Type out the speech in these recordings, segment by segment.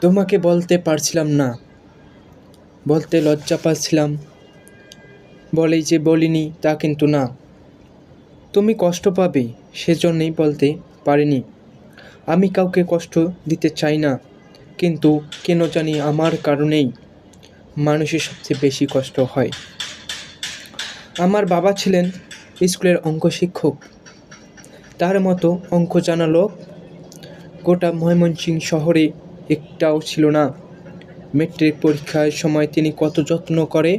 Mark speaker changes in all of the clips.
Speaker 1: তোমাকে বলতে পারছিলাম না, বলতে লজ্জা পাচ্ছিলাম। বলেই যে বলিনি তা কিন্তু না। তুমি কষ্ট পাবে সেজন্যই বলতে পারিনি। আমি কাউকে কষ্ট দিতে চাই না, কিন্তু কেন জানি আমার কারণেই মানুষের সবচেয়ে বেশি কষ্ট হয়। আমার বাবা ছিলেন স্কুলের অঙ্ক শিক্ষক। তার মতো অঙ্ক জানা লোক গোটা ময়মনসিংহ শহরে একটাও ছিল না। মেট্রিক পরীক্ষার সময় তিনি কত যত্ন করে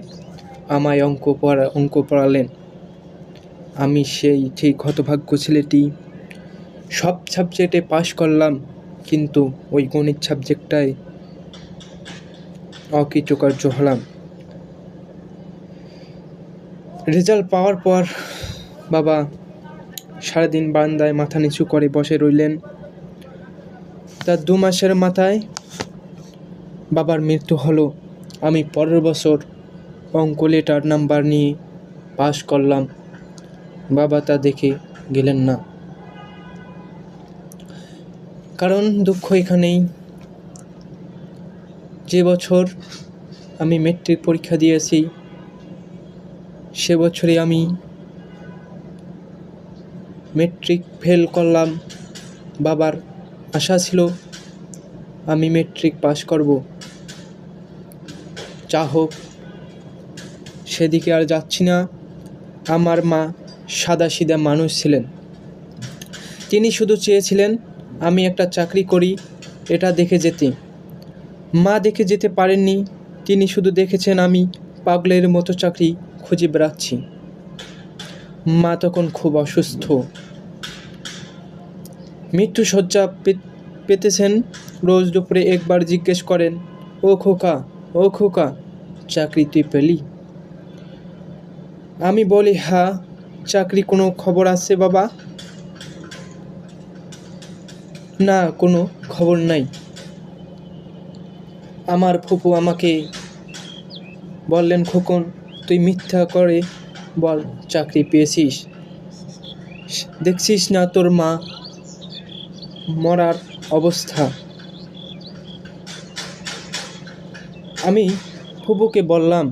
Speaker 1: আমায় অঙ্ক পড়ালেন। আমি সেই ঠিক হতভাগ্য ছেলেটি। সব সাবজেক্টে পাশ করলাম, কিন্তু ওই গণিত সাবজেক্টটায় অকৃতকার্য হলাম। রেজাল্ট পাওয়ার পর বাবা সারাদিন বারান্দায় মাথা নিচু করে বসে রইলেন। তার 2 মাসের মাথায় বাবার মৃত্যু হলো। আমি পরের বছর অঙ্ক লেটার নাম্বার নিয়ে পাশ করলাম। বাবা তা দেখে গেলেন না। কারণ দুঃখ এখানেই, যে বছর আমি মেট্রিক পরীক্ষা দিয়েছি সে বছরে আমি মেট্রিক ফেল করলাম। বাবার আশা ছিল আমি মেট্রিক পাশ করব। যা হোক, সেদিকে আর যাচ্ছি না। আমার মা সাদাসিধা মানুষ ছিলেন। তিনি শুধু চেয়েছিলেন আমি একটা চাকরি করি, এটা দেখে যেতে। মা দেখে যেতে পারেননি। তিনি শুধু দেখেছেন আমি পাগলের মতো চাকরি খুঁজে বেড়াচ্ছি। মা তখন খুব অসুস্থ, মৃত্যুশয্যা পেতেছেন। রোজ দুপুরে একবার জিজ্ঞেস করেন, ও খোকা, ও খোকা, চাকরি তুই পেলি? আমি বলি, হ্যাঁ। চাকরি কোনো খবর আছে বাবা? না, কোনো খবর নাই। আমার ফুপু আমাকে বললেন, খোকন, তুই মিথ্যা করে বল চাকরি পেয়েছিস। দেখছিস না তোর মা মরার অবস্থা। আমি ফুপুকে বললাম,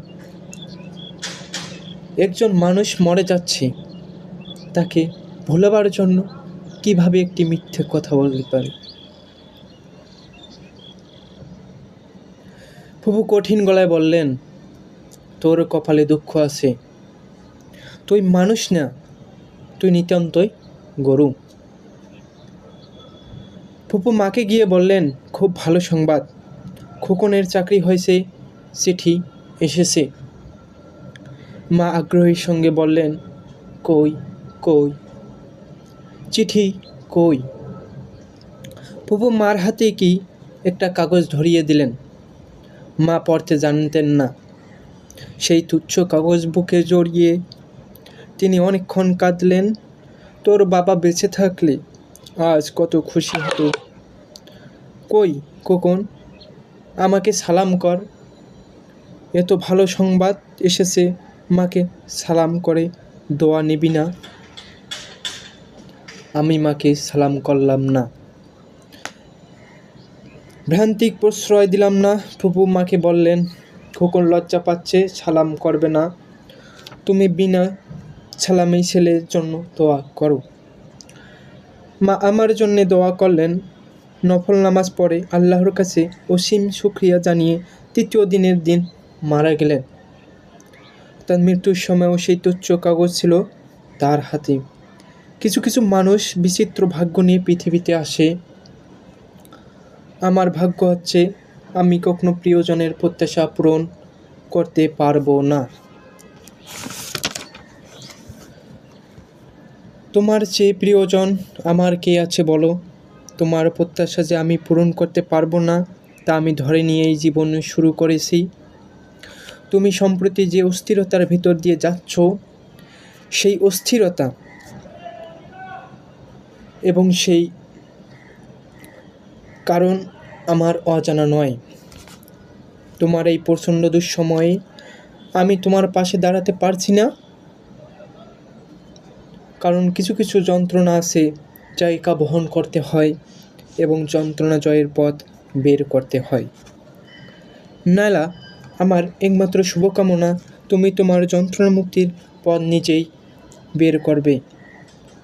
Speaker 1: একজন মানুষ মরে যাচ্ছে, তাকে ভোলাবার জন্য কিভাবে একটি মিথ্যে কথা বলতে পারে? ফুপু কঠিন গলায় বললেন, তোর কপালে দুঃখ আছে। তুই মানুষ না, তুই নিতান্তই গরু। ফুপু মাকে গিয়ে বললেন, খুব ভালো সংবাদ, খোকনের চাকরি হয়েছে, চিঠি এসেছে। মা আগ্রহের সঙ্গে বললেন, কই কই চিঠি কই? ফুপু মার হাতে কি একটা কাগজ ধরিয়ে দিলেন। মা পড়তে জানতেন না। সেই তুচ্ছ কাগজ বুকে জড়িয়ে তিনি অনেকক্ষণ কাঁদলেন। তোর বাবা বেঁচে থাকলে আজ কত খুশি হতো। কই খোকন, আমাকে সালাম কর। এত ভালো সংবাদ এসেছে, মাকে সালাম করে দোয়া নিবি না? আমি মাকে সালাম করলাম না, ভ্রান্তিক প্রশ্রয় দিলাম না। ফুপু মাকে বললেন, খোকন লজ্জা পাচ্ছে, সালাম করবে না। তুমি বিনা সালামেই ছেলের জন্য দোয়া করো। মা আমার জন্যে দোয়া করলেন। নফল নামাজ পড়ে আল্লাহর কাছে অসীম শুকরিয়া জানিয়ে 3য় দিনের দিন মারা গেলেন। তার মৃত্যুর সময়ও সেই তুচ্ছ কাগজ ছিল তার হাতে। কিছু কিছু মানুষ বিচিত্র ভাগ্য নিয়ে পৃথিবীতে আসে। আমার ভাগ্য হচ্ছে আমি কখনো প্রিয়জনের প্রত্যাশা পূরণ করতে পারবো না। তোমার চেয়ে প্রিয়জন আমার কে আছে বলো? তোমার প্রত্যাশা যে আমি পূরণ করতে পারবো না তা আমি ধরে নিয়েই জীবন শুরু করেছি। তুমি সম্প্রতি যে অস্থিরতার ভিতর দিয়ে যাচ্ছ, সেই অস্থিরতা এবং সেই কারণ আমার অজানা নয়। তোমার এই প্রচণ্ড দুঃসময়ে আমি তোমার পাশে দাঁড়াতে পারছি না, কারণ কিছু কিছু যন্ত্রণা আছে যা একা বহন করতে হয় এবং যন্ত্রণা জয়ের পথ বের করতে হয়। নায়লা, আমার একমাত্র শুভকামনা তুমি তোমার যন্ত্রণা মুক্তির পথ নিজেই বের করবে।